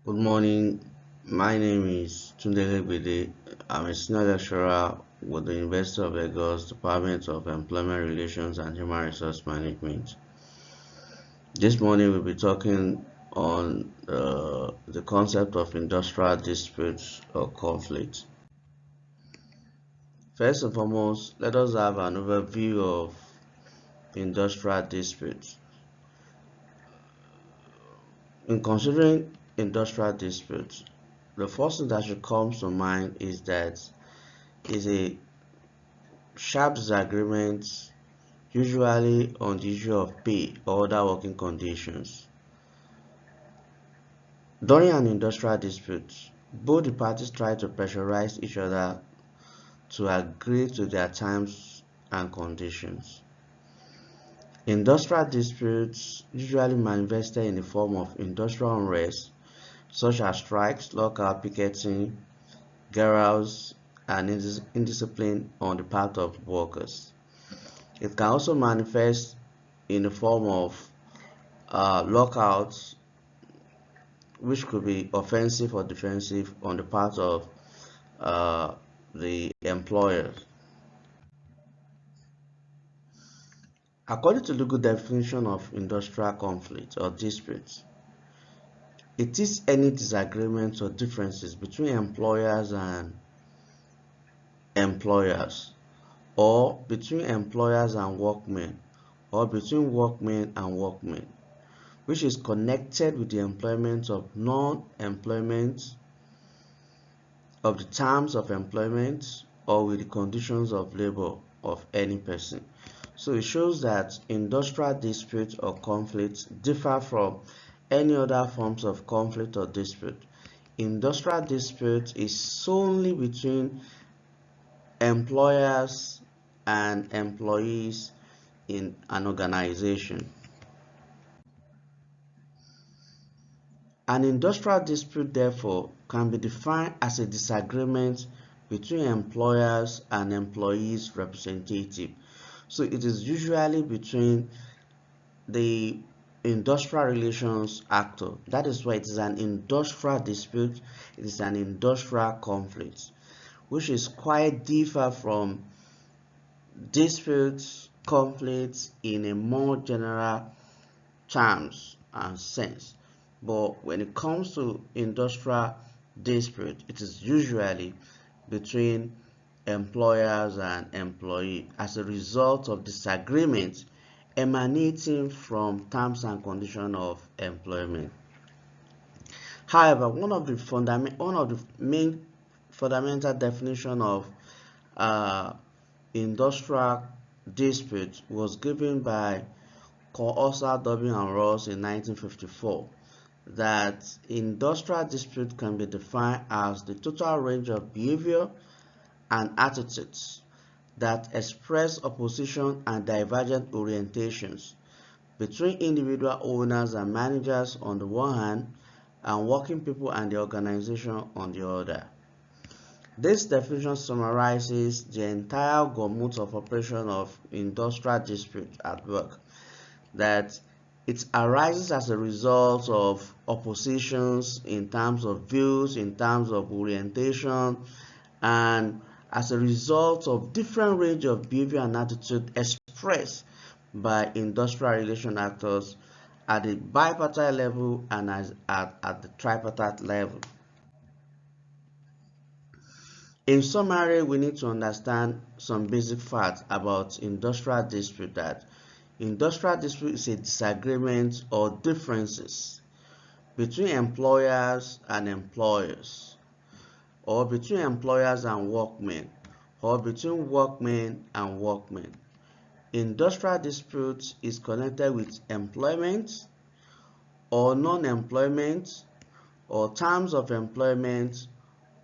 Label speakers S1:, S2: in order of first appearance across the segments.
S1: Good morning. My name is Tunde Legbede. I'm a senior lecturer with the University of Lagos Department of Employment Relations and Human Resource Management. This morning we'll be talking on the concept of industrial disputes or conflict. First and foremost, let us have an overview of industrial disputes. In considering industrial disputes, the first thing that should come to mind is a sharp disagreements, usually on the issue of pay or other working conditions. During an industrial dispute, both the parties try to pressurize each other to agree to their terms and conditions. Industrial disputes usually manifested in the form of industrial unrest, such as strikes, lockout, picketing, garages, and indiscipline on the part of workers. It can also manifest in the form of lockouts, which could be offensive or defensive on the part of uh, the employer. According to legal definition of industrial conflict or dispute, it is any disagreements or differences between employers and employers, or between employers and workmen, or between workmen and workmen, which is connected with the employment of non-employment of the terms of employment or with the conditions of labor of any person. So it shows that industrial disputes or conflicts differ from any other forms of conflict or dispute. Industrial dispute is solely between employers and employees in an organization. An industrial dispute, therefore, can be defined as a disagreement between employers and employees' representative. So it is usually between the industrial relations actor. That is why it is an industrial dispute, it is an industrial conflict, which is quite different from disputes, conflicts in a more general terms and sense. But when it comes to industrial dispute, it is usually between employers and employee as a result of disagreement emanating from terms and conditions of employment. However, one of the main fundamental definition of uh, industrial dispute was given by Co-author W. and Ross in 1954, that industrial dispute can be defined as the total range of behavior and attitudes that express opposition and divergent orientations between individual owners and managers on the one hand and working people and the organization on the other. This definition summarizes the entire gamut of operation of industrial dispute at work, that it arises as a result of oppositions in terms of views, in terms of orientation, and as a result of different range of behavior and attitude expressed by industrial relation actors at the bipartite level and at the tripartite level. In summary, we need to understand some basic facts about industrial dispute, that industrial dispute is a disagreement or differences between employers and employers, or between employers and workmen, or between workmen and workmen. Industrial dispute is connected with employment or non-employment or terms of employment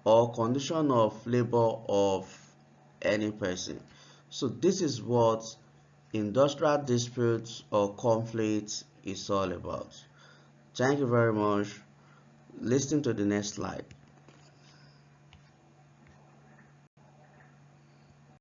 S1: or condition of labor of any person. So this is what industrial disputes or conflicts is all about. Thank you very much. Listen to the next slide.